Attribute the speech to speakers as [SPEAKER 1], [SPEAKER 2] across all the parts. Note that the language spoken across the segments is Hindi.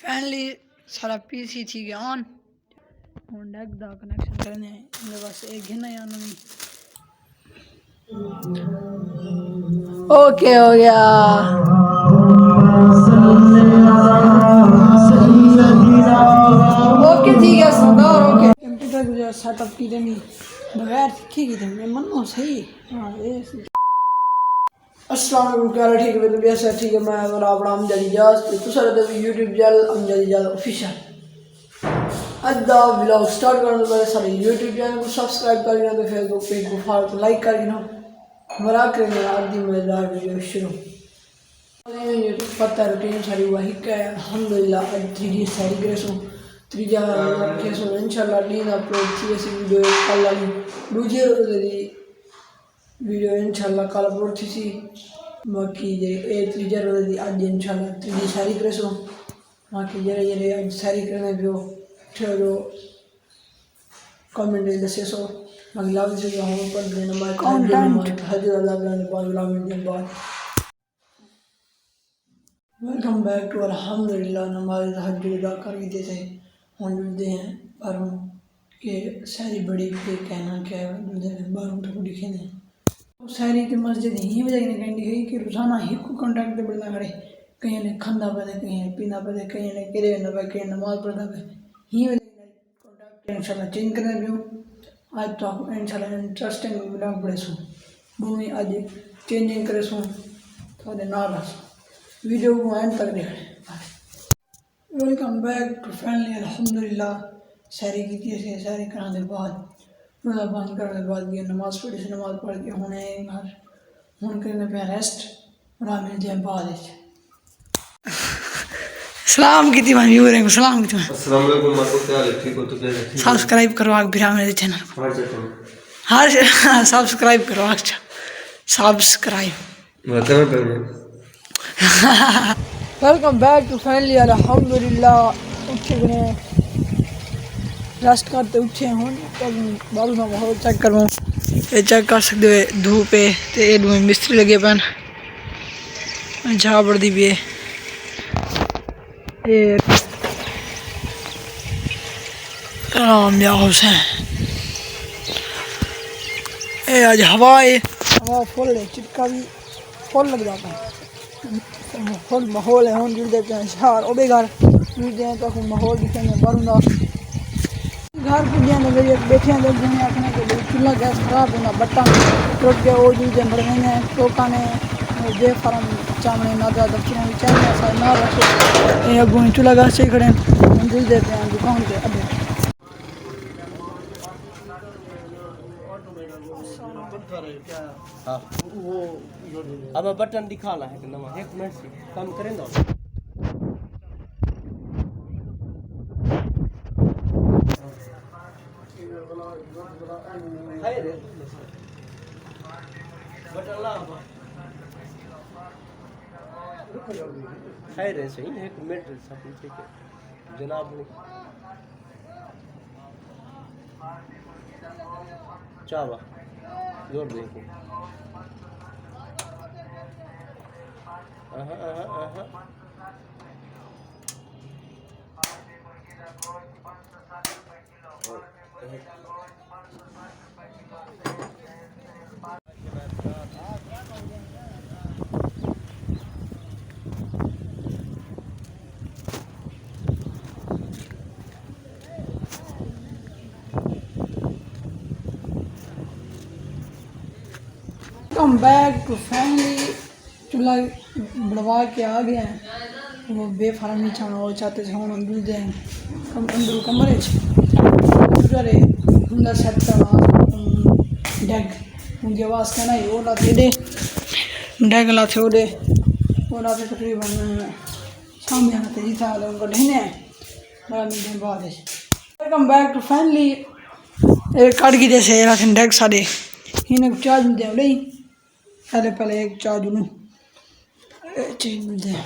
[SPEAKER 1] फाइनली सारा पीसी थी गया ऑन और डेक दा कनेक्शन करने इनके पास एक घिना या नहीं ओके हो गया ओके ठीक है सरदार ओके कंप्यूटर जो सेटअप की देनी बगैर सीखी की देनी मनो सही हां ये अस्सलाम वालेकुम क्या ठीक है तो ऐसा ठीक है मैं और अपना अमजद इजाज तो सारे तो YouTube channel Amjad Ijaz official Adda vlog start करने से पहले सारे YouTube चैनल को सब्सक्राइब कर लेना तो फेसबुक पेज को फॉलो तो लाइक कर लेना मरा करना आदि मजेदार वीडियो शुरू ये पता रूटीन सारी वही का अल्हम्दुलिल्लाह आज 3D सारी ग्रेसो त्रीजा केसो इंशाल्लाह नींद अपलोड थी ऐसी वीडियो कल वाली दूसरे रोज वीडियो इंशाल्लाह कल अपलोड थी सी बाकी जे ए त्रीजा रोज दी आज इंशाल्लाह 3D सारी ग्रेसो बाकी जरे आज सारी करने पियो ठहरो कमेंट में दसे सो अगला भी जो हम पर देना माय कंटेंट हजर अल्लाह ने बाला में दिन बाद वेलकम बैक टू अल्हम्दुलिल्लाह नमाज तहज्जुद अदा कर के थे हम जुड़ते हैं बारों के सारी बड़ी पे कहना क्या है बारों तक दिखे ने सारी की मस्जिद ही वजह ने कहनी है कि रोजाना ही को कांटेक्ट पे बढ़ना करे कहीं ने खंदा पे कहीं ने पीना पे कहीं ने केरे न पे कहीं नमाज पढ़ना पे ही वजह कांटेक्ट इंशाल्लाह चेंज करने भी आज तो इंशाल्लाह इंटरेस्टिंग व्लॉग बनेसो भूमि आज चेंजिंग करेसो थोड़े नाल वीडियो को एंड तक देखने वेलकम बैक टू फैमिली अल्हम्दुलिल्लाह सारी की थी सारी कराने के बाद रोज़ा बंद करने के बाद ये नमाज़ पढ़ी से नमाज़ पढ़ के होने घर होने करने पे रेस्ट और आ मिलते हैं बाद सलाम की थी भाई व्यूअर को सलाम की थी
[SPEAKER 2] अस्सलाम वालेकुम मातो क्या हाल है ठीक हो तो कैसे
[SPEAKER 1] सब्सक्राइब करो आग बिरा मेरे चैनल हर सब्सक्राइब करो अच्छा सब्सक्राइब
[SPEAKER 2] मतलब
[SPEAKER 1] वेलकम बैक टू फैमिली अल्हम्दुलिल्लाह उठे गए रेस्ट करते उठे हूँ बालू का माहौल चेक करूँ ये चेक कर सकते हो धूप है तो ये दो मिस्त्री लगे पैन झाड़ दी भी है ये आराम हाउस है ये आज हवा है हवा फुल है चिटका भी फुल लग जाता है फुल माहौल है हम जुड़ते पे शहर ओबे घर जुड़ते हैं तो माहौल दिखेंगे बारूंगा घर पुजे लगे बैठे लोग जने आखने के चूल्हा गैस खराब होना बट्टा टूट के वो जुड़ते मर गए टोका ने जे फार्म चामड़े ना ज़्यादा दफ्तर में चाहिए ऐसा ना रखो ये अगों चूल्हा गैस से खड़े हम जुड़ते पे दुकान पे अबे
[SPEAKER 2] हाँ वो अब बटन दिखाना है नवा एक मिनट से काम करें ना बटन ला खैर है सही एक मिनट सब ठीक है जनाब चावा जोर देखो
[SPEAKER 1] कम बैक टू फैमिली चूल्हा बढ़वा के आ गया है वो बेफारा नहीं चाहना वो चाहते थे हम दूध हैं कम अंदर कमरे रे अंदर सेट करना डैग उनकी आवाज़ कहना ही वो लाते दे डैग लाते वो दे वो लाते तकरीबन शाम में आते ही था उनको ढहने बड़ा मिलने बाद है वेलकम बैक टू फैमिली एक काट की जैसे लाते डैग सारे इन्हें चार्ज मिलते हैं नहीं पहले एक चार्ज लूँ चेंज मिलते हैं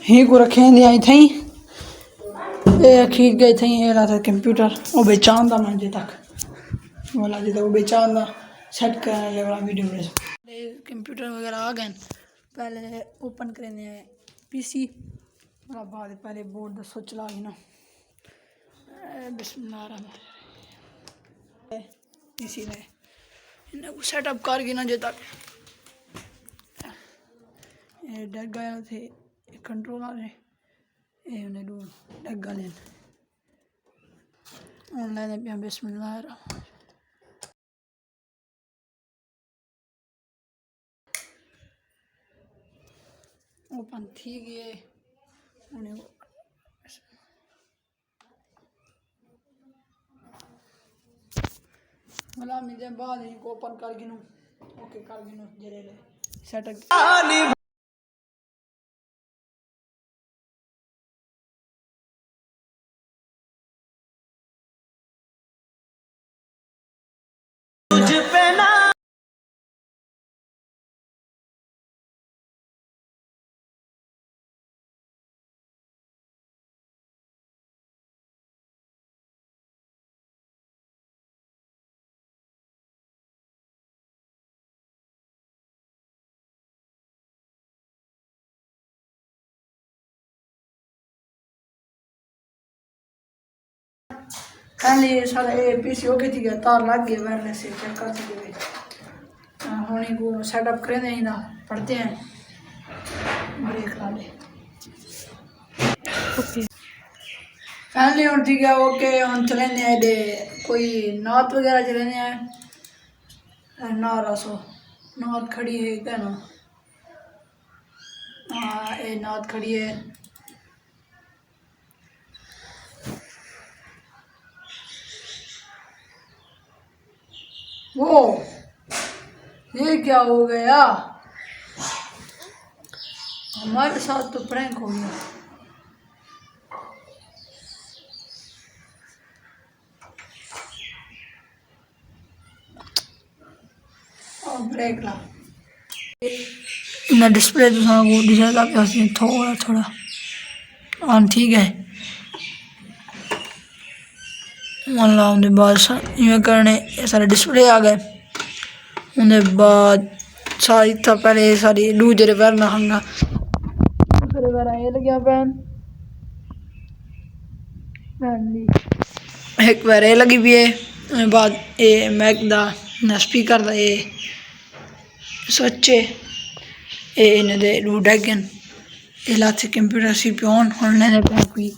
[SPEAKER 1] ही को रखे आई थी ये खींच गए थे ये रहा था कंप्यूटर और बेचान था मंजे तक वाला जो बेचा होंगे सेट करने वाला वीडियो बने कंप्यूटर वगैरह आ गए पहले ओपन करने पीसी और बाद पहले बोर्ड दसो चला ना बिस्मिल्लाह पीसी ने इन्हें सेटअप कर गिना जो तक डग आया थे कंट्रोल आ रहे ये उन्हें डू डग लें ऑनलाइन पे बिस्मिल्लाह ओपन थी गए उन्हें मला मिल बाद ओपन कर गिनू ओके कर गिनू जरे सेटअप पहले सारा पीसी ओके थी गया तार लग गया वायरलेस से चेक कर सकते होने को सेटअप करें नहीं ना पढ़ते हैं ब्रेक ला ले ओके फैमिली और ठीक है ओके हम चले दे कोई नात वगैरह चले हैं नारा सो नात खड़ी है क्या ना हाँ ये नात खड़ी है वो ये क्या हो गया हमारे साथ तो प्रैंक हो गया और ब्रेक ला इन्हें डिस्प्ले तो सा वो डिजाइन पे थोड़ा थोड़ा ऑन ठीक है अल्लाह उन्हें बाद इवें करने सारे डिस्प्ले आ गए उन्हें बाद सारी तो पहले सारी लूजरे पैर ना हंगा दूसरे पैर ये लगे पैन एक पैर ये लगी भी है बाद ये मैक दा स्पीकर दा ये सोचे ये इन्हें दे लू डैगन ये लाते कंप्यूटर सीपीयू ऑन होने ने पे कोई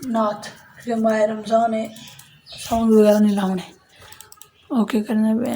[SPEAKER 1] नाथ माह रमज़ान है साउंड वगैरह नहीं लाने ओके करने पे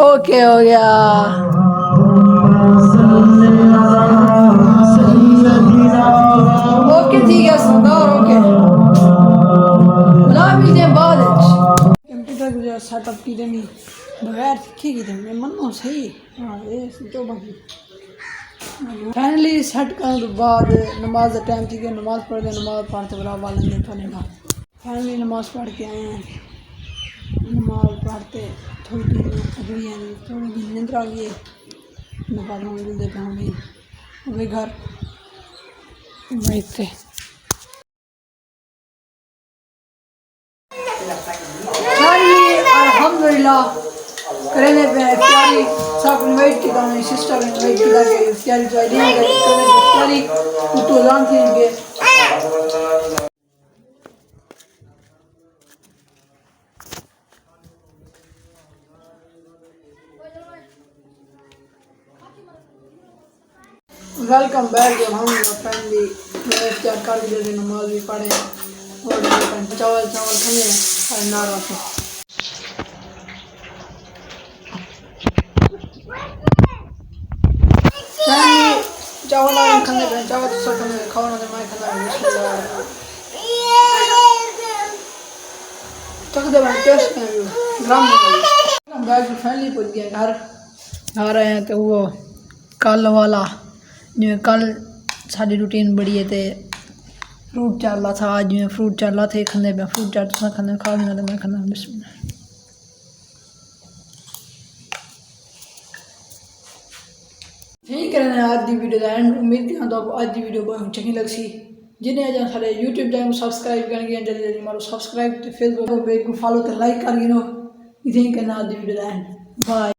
[SPEAKER 1] ओके हो गया ओके ठीक है सरदार ओके बुला मिलते हैं बाद कंप्यूटर को सेटअप की देनी बगैर सीखी की देनी मनो सही हाँ ये जो बाकी फाइनली सेट करने तो बाद नमाज का टाइम थी नमाज पढ़ते बुला वाले ना फाइनली नमाज पढ़ के आए हैं नमाज पढ़ते थोड़ी देर थोड़ी दिन निंद्र आ गई बाद मिलते पे हमें घर बैठते अल्हम्दुलिल्लाह करने पे प्यारी सब इनवाइट की था सिस्टर इनवाइट की था प्यारी तो आईडी करने प्यारी तो जान थी इनके वेलकम बैक जब हम फैमिली तैयार कर दिए नमाज भी पढ़े और चावल खाने और नारा से चावल खाने चावल तो सब खाने खाओ ना मैं खाना तक दे मैं टेस्ट कर ग्राम बैग फैमिली पहुंच गया घर आ रहे हैं तो वो कल वाला जिमें कल साड़ी रूटीन बड़ी है तो फ्रूट चल रहा था आज जिमें फ्रूट चल रहा थे खाने पे फ्रूट चाट तो खाने खा लेना तो मैं खाना बिस्मिल्लाह यही करना है आज की वीडियो का एंड उम्मीद करना तो आज की वीडियो बहुत अच्छी लग सी जिन्हें अजा सारे यूट्यूब चैनल सब्सक्राइब करके जल्दी जल्दी मारो सब्सक्राइब, तो फेसबुक पेज को फॉलो तो लाइक कर गिनो। इतनी के नाल दी वीडियो बाय।